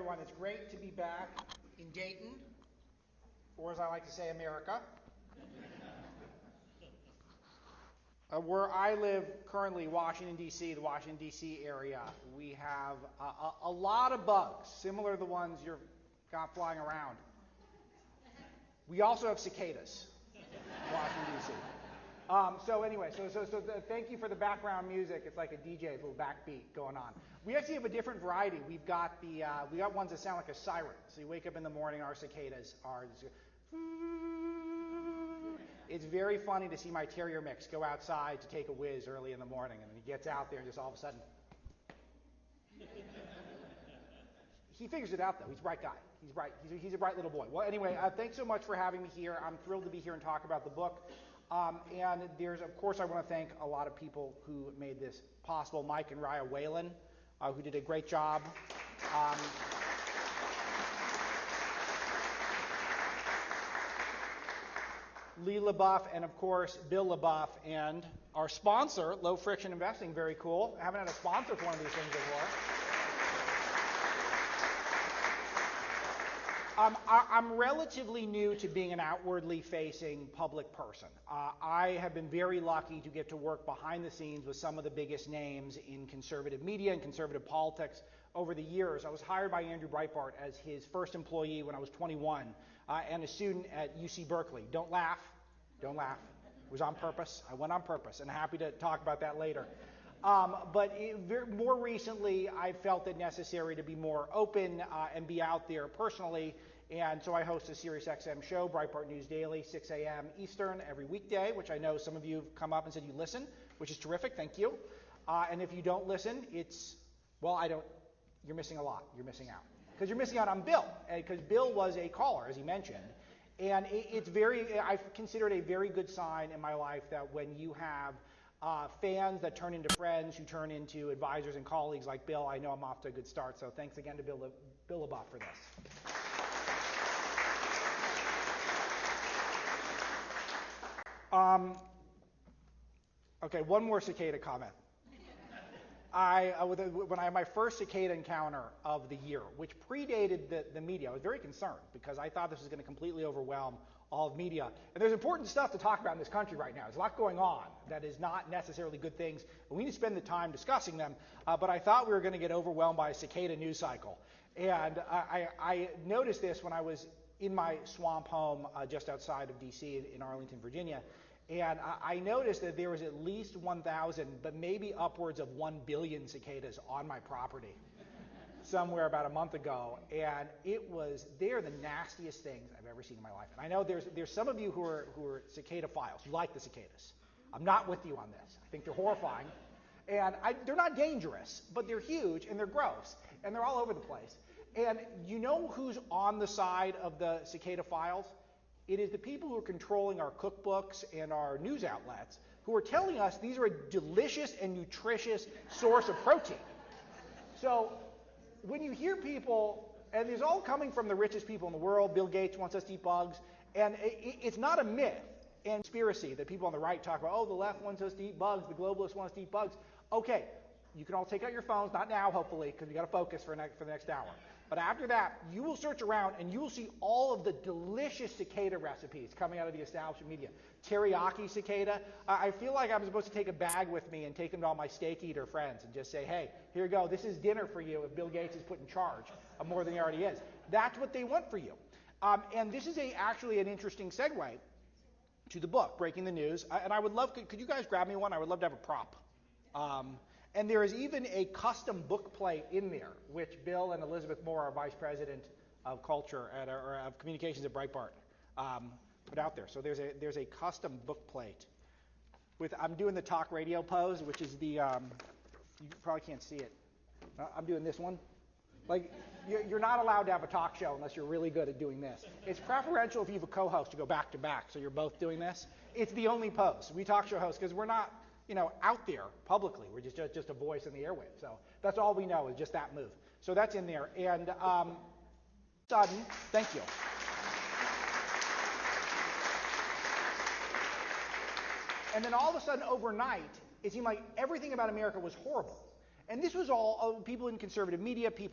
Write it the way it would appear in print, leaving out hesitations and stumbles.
everyone. It's great to be back in Dayton, or as I like to say, America. Where I live currently, Washington, D.C., the Washington, D.C. area, we have a lot of bugs, similar to the ones you've got flying around. We also have cicadas in Washington, D.C. So thank you for the background music. It's like a DJ, little backbeat going on. We actually have a different variety. We've got ones that sound like a siren. So you wake up in the morning, our cicadas are. It's very funny to see my terrier mix go outside to take a whiz early in the morning, and he gets out there and just all of a sudden. He figures it out, though. He's a bright guy. He's bright. He's a bright little boy. Well, anyway, thanks so much for having me here. I'm thrilled to be here and talk about the book. And there's, of course, I want to thank a lot of people who made this possible. Mike and Raya Whalen, who did a great job. Lee LaBeouf, and of course, Bill LaBeouf, and our sponsor, Low Friction Investing. Very cool. I haven't had a sponsor for one of these things before. I'm relatively new to being an outwardly facing public person. I have been very lucky to get to work behind the scenes with some of the biggest names in conservative media and conservative politics over the years. I was hired by Andrew Breitbart as his first employee when I was 21 and a student at UC Berkeley. Don't laugh. Don't laugh. It was on purpose. I went on purpose, and happy to talk about that later. More recently, I felt it necessary to be more open and be out there personally, and so I host a SiriusXM show, Breitbart News Daily, 6 a.m. Eastern every weekday, which I know some of you have come up and said you listen, which is terrific. Thank you. And if you don't listen, you're missing a lot. You're missing out. Because you're missing out on Bill, because Bill was a caller, as he mentioned. And I consider it a very good sign in my life that when you have fans that turn into friends, who turn into advisors and colleagues like Bill, I know I'm off to a good start. So thanks again to Bill LaBeouf for this. Okay, one more cicada comment. When I had my first cicada encounter of the year, which predated the media, I was very concerned because I thought this was going to completely overwhelm all of media. And there's important stuff to talk about in this country right now. There's a lot going on that is not necessarily good things, and we need to spend the time discussing them. But I thought we were going to get overwhelmed by a cicada news cycle. And I noticed this when I was in my swamp home just outside of D.C. in Arlington, Virginia. And I noticed that there was at least 1,000, but maybe upwards of 1 billion cicadas on my property somewhere about a month ago. And they're the nastiest things I've ever seen in my life. And I know there's some of you who are cicada philes. You like the cicadas. I'm not with you on this. I think they're horrifying. And they're not dangerous, but they're huge and they're gross. And they're all over the place. And you know who's on the side of the cicada philes? It is the people who are controlling our cookbooks and our news outlets who are telling us these are a delicious and nutritious source of protein. So when you hear people, and it's all coming from the richest people in the world, Bill Gates wants us to eat bugs, and it's not a myth and conspiracy that people on the right talk about, oh, the left wants us to eat bugs, the globalists want us to eat bugs. Okay, you can all take out your phones, not now, hopefully, because we've got to focus for the next hour. But after that, you will search around and you will see all of the delicious cicada recipes coming out of the establishment media. Teriyaki cicada. I feel like I'm supposed to take a bag with me and take them to all my steak eater friends and just say, hey, here you go. This is dinner for you if Bill Gates is put in charge of more than he already is. That's what they want for you. And this is actually an interesting segue to the book, Breaking the News. And I would love, could you guys grab me one? I would love to have a prop. And there is even a custom book plate in there, which Bill and Elizabeth Moore, our Vice President of Culture or of Communications at Breitbart, put out there. So there's a custom book plate. I'm doing the talk radio pose, which is you probably can't see it. I'm doing this one. Like, you're not allowed to have a talk show unless you're really good at doing this. It's preferential if you have a co-host to go back to back, so you're both doing this. It's the only pose. We talk show hosts, because we're not out there publicly. We're just a voice in the airwaves. So that's all we know is just that move. So that's in there. And sudden, thank you. And then all of a sudden, overnight, it seemed like everything about America was horrible. And this was all people in conservative media, people